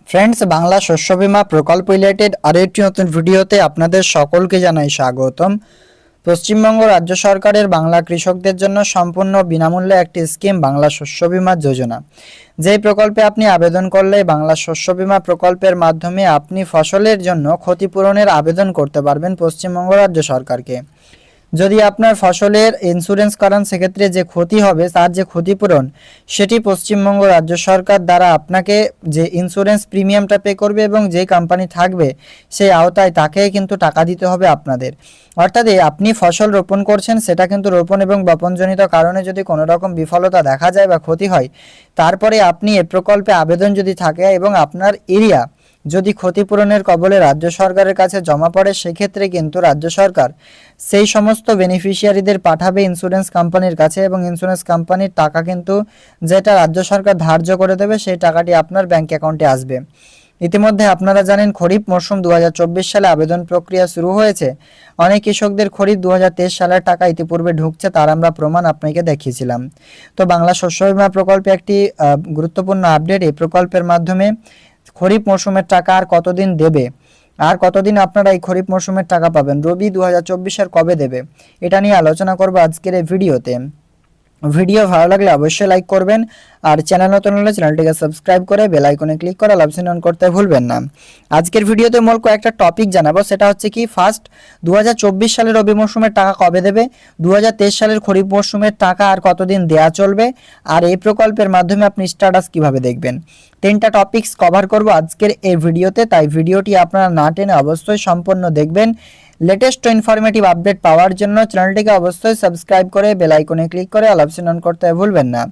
Friends, Bangla শস্য বীমা প্রকল্প রিলেটেড আরেকটি নতুন ভিডিওতে আপনাদের সকলকে জানাই স্বাগতম। পশ্চিমবঙ্গ রাজ্য সরকারের বাংলা কৃষকদের জন্য সম্পূর্ণ বিনামূল্যে একটি স্কিম বাংলা শস্য বীমা যোজনা, যেই প্রকল্পে আপনি আবেদন করলে বাংলা শস্য বীমা প্রকল্পের মাধ্যমে আপনি ফসলের জন্য ক্ষতিপূরণের আবেদন করতে পারবেন পশ্চিমবঙ্গ রাজ্য সরকারকে। যদি আপনার ফসলের ইন্স্যুরেন্স করান, সেক্ষেত্রে যে ক্ষতি হবে তার যে ক্ষতিপূরণ সেটি পশ্চিমবঙ্গ রাজ্য সরকার দ্বারা আপনাকে যে ইন্স্যুরেন্স প্রিমিয়ামটা পে করবে এবং যে কোম্পানি থাকবে সেই আওতায় তাকে কিন্তু টাকা দিতে হবে আপনাদের। অর্থাৎ আপনি ফসল রোপণ করছেন, সেটা কিন্তু রোপণ এবং বপনজনিত কারণে যদি কোনো রকম বিফলতা দেখা যায় বা ক্ষতি হয়, তারপরে আপনি এ প্রকল্পে আবেদন যদি থাকে এবং আপনার এরিয়া যদি ক্ষতিপূরণের কবলে রাজ্য সরকারের কাছে জমা পড়ে, সেক্ষেত্রে কিন্তু রাজ্য সরকার সেই সমস্ত বেনিফিশিয়ারিদের পাঠাবে ইন্স্যুরেন্স কোম্পানির কাছে এবং ইন্স্যুরেন্স কোম্পানির টাকা কিন্তু যেটা রাজ্য সরকার ধার্য করে দেবে সেই টাকাটি আপনার ব্যাংক অ্যাকাউন্টে আসবে। ইতিমধ্যে আপনারা জানেন খরিফ মরশুম 2024 সালে আবেদন প্রক্রিয়া শুরু হয়েছে। অনেক কৃষকদের খরিফ 2023 সালের টাকা ইতিপূর্বে ঢুকছে, তার আমরা প্রমাণ আপনাকে দেখিয়েছিলাম। তো বাংলা শস্য বীমা প্রকল্পে একটি গুরুত্বপূর্ণ আপডেট, এই প্রকল্পের মাধ্যমে খরিফ মরশুমের টাকা আর কতদিন দেবে, আর কতদিন আপনারা এই খরিফ মরশুমের টাকা পাবেন, রবি 2024 কবে দেবে, এটা নিয়ে আলোচনা করব আজকের এই ভিডিওতে। ভিডিও ভালো লাগলে অবশ্যই লাইক করবেন, আর চ্যানেল নতুন হলে চ্যানেলটিকে সাবস্ক্রাইব করে বেল আইকনে ক্লিক করে অল অপশন অন করতে ভুলবেন না। আজকের ভিডিওতে মূল কয়েকটা টপিক জানাবো, সেটা হচ্ছে কি, ফার্স্ট 2024 সালের রবি মরশুমের টাকা কবে দেবে, 2023 সালের খরিফ মরশুমের টাকা আর কতদিন দেয়া চলবে, আর এই প্রকল্পের মাধ্যমে আপনি স্ট্যাটাস কিভাবে দেখবেন। তিনটা টপিকস কভার করব আজকের এই ভিডিওতে, তাই ভিডিওটি আপনারা না টেনে অবশ্যই সম্পূর্ণ দেখবেন। লেটেস্ট ইনফরমেটিভ আপডেট পাওয়ার জন্য চ্যানেলটিকে অবশ্যই সাবস্ক্রাইব করে বেল আইকনে ক্লিক করে অল অপশন অন করতে ভুলবেন না।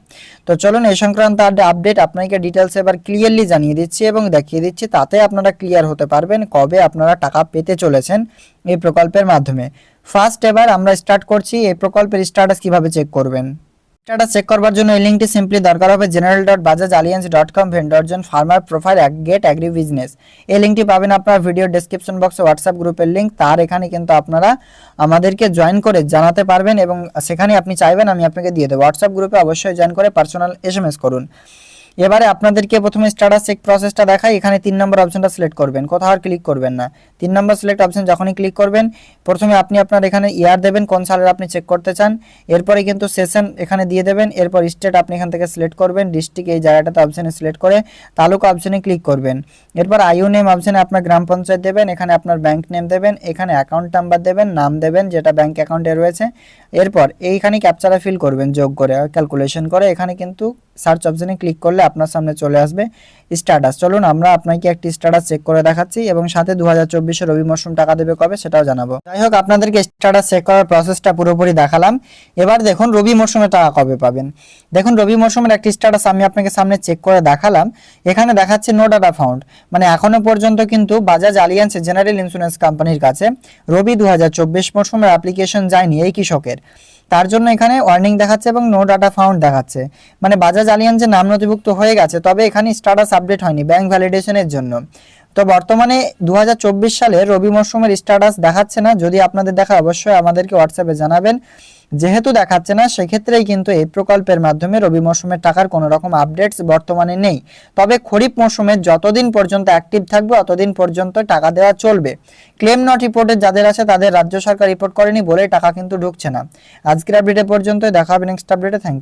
তো চলুন এই সংক্রান্ত আপডেট আপনাকে ডিটেলস এবার ক্লিয়ারলি জানিয়ে দিচ্ছি এবং দেখিয়ে দিচ্ছি, তাতে আপনারা ক্লিয়ার হতে পারবেন কবে আপনারা টাকা পেতে চলেছেন এই প্রকল্পের মাধ্যমে। ফার্স্ট এবার আমরা স্টার্ট করছি এই প্রকল্পের স্ট্যাটাস কিভাবে চেক করবেন। স্ট্যাটাস চেক করবার জন্য এই লিঙ্কটি সিম্পলি দরকার হবে general.bajajallianz.com vendor.farmer profile get agri business। এই লিঙ্কটি পাবেন আপনার ভিডিও ডেসক্রিপশন বক্সে, হোয়াটসঅ্যাপ গ্রুপের লিঙ্ক, তার এখানে কিন্তু আপনারা আমাদেরকে জয়েন করে জানাতে পারবেন এবং সেখানে আপনি চাইবেন আমি আপনাকে দিয়ে দেবো। হোয়াটসঅ্যাপ গ্রুপে অবশ্যই জয়েন করে পার্সোনাল SMS করুন। এবারে আপনাদেরকে প্রথমে স্ট্যাটাস চেক প্রসেসটা দেখাই। এখানে 3 নম্বর অপশনটা সিলেক্ট করবেন, কোথাও আর ক্লিক করবেন না। 3 নম্বর সিলেক্ট অপশন যখনই ক্লিক করবেন, প্রথমে আপনি আপনার এখানে ইয়ার দেবেন, কোন সালের আপনি চেক করতে চান, এরপরে কিন্তু সেশন এখানে দিয়ে দেবেন, এরপর স্টেট আপনি এখান থেকে সিলেক্ট করবেন, ডিস্ট্রিক্ট এই জায়গাটাতে অপশনে সিলেক্ট করে তালুকা অপশনে ক্লিক করবেন। এরপর আইউ নেম অপশনে আপনার গ্রাম পঞ্চায়েত দেবেন, এখানে আপনার ব্যাংক নেম দেবেন, এখানে অ্যাকাউন্ট নাম্বার দেবেন, নাম দেবেন যেটা ব্যাংক অ্যাকাউন্টে রয়েছে। এরপর এইখানে ক্যাপচারা ফিল করবেন, যোগ করে ক্যালকুলেশন করে, এখানে কিন্তু সার্চ অপশনে ক্লিক করলে আপনার সামনে চলে আসবে স্ট্যাটাস। চলুন আমরা আপনাকে একটি স্ট্যাটাস চেক করে দেখাচ্ছি এবং সাথে 2024 রবি মরশুম টাকা দেবে কবে সেটাও জানাবো। যাই হোক, আপনাদেরকে স্ট্যাটাস চেক করার প্রসেসটা পুরোপুরি দেখালাম। এবার দেখুন রবি মরশুমে টাকা কবে পাবেন। দেখুন রবি মরশুমের একটি স্ট্যাটাস আমি আপনাকে সামনে চেক করে দেখালাম। এখানে দেখাচ্ছে নো ডাটা ফাউন্ড, মানে এখনো পর্যন্ত কিন্তু বাজাজ আলিয়ান্স জেনারেল ইন্স্যুরেন্স কোম্পানির কাছে রবি 2024 মরশুমের অ্যাপ্লিকেশন যায়নি এই কৃষকের, তার জন্য এখানে ওয়ার্নিং দেখাচ্ছে এবং নো ডাটা ফাউন্ড দেখাচ্ছে, মানে বাজাজ আলিয়ান্সের নাম নথিভুক্ত হয়ে গেছে, তবে এখানে স্ট্যাটাস আপডেট হয়নি ব্যাংক ভ্যালিডেশনের জন্য। তো বর্তমানে 2024 সালের রবি মরশুমের স্ট্যাটাস দেখাচ্ছে না। যদি আপনাদের দেখা অবশ্যই আমাদেরকে হোয়াটসঅ্যাপে জানাবেন। যেহেতু দেখাচ্ছে না, সেক্ষেত্রেই কিন্তু এই প্রকল্পের মাধ্যমে রবি মরশুমের টাকার কোনো রকম আপডেটস বর্তমানে নেই। তবে খরিফ মরশুমে যতদিন পর্যন্ত অ্যাক্টিভ থাকবে ততদিন পর্যন্ত টাকা দেওয়া চলবে। ক্লেম নট রিপোর্টেড যাদের আছে তাদের রাজ্য সরকার রিপোর্ট করেনি বলে টাকা কিন্তু ঢুকছে না। আজকের আপডেটে পর্যন্ত, দেখা হবে নেক্সট আপডেটে। Thank you.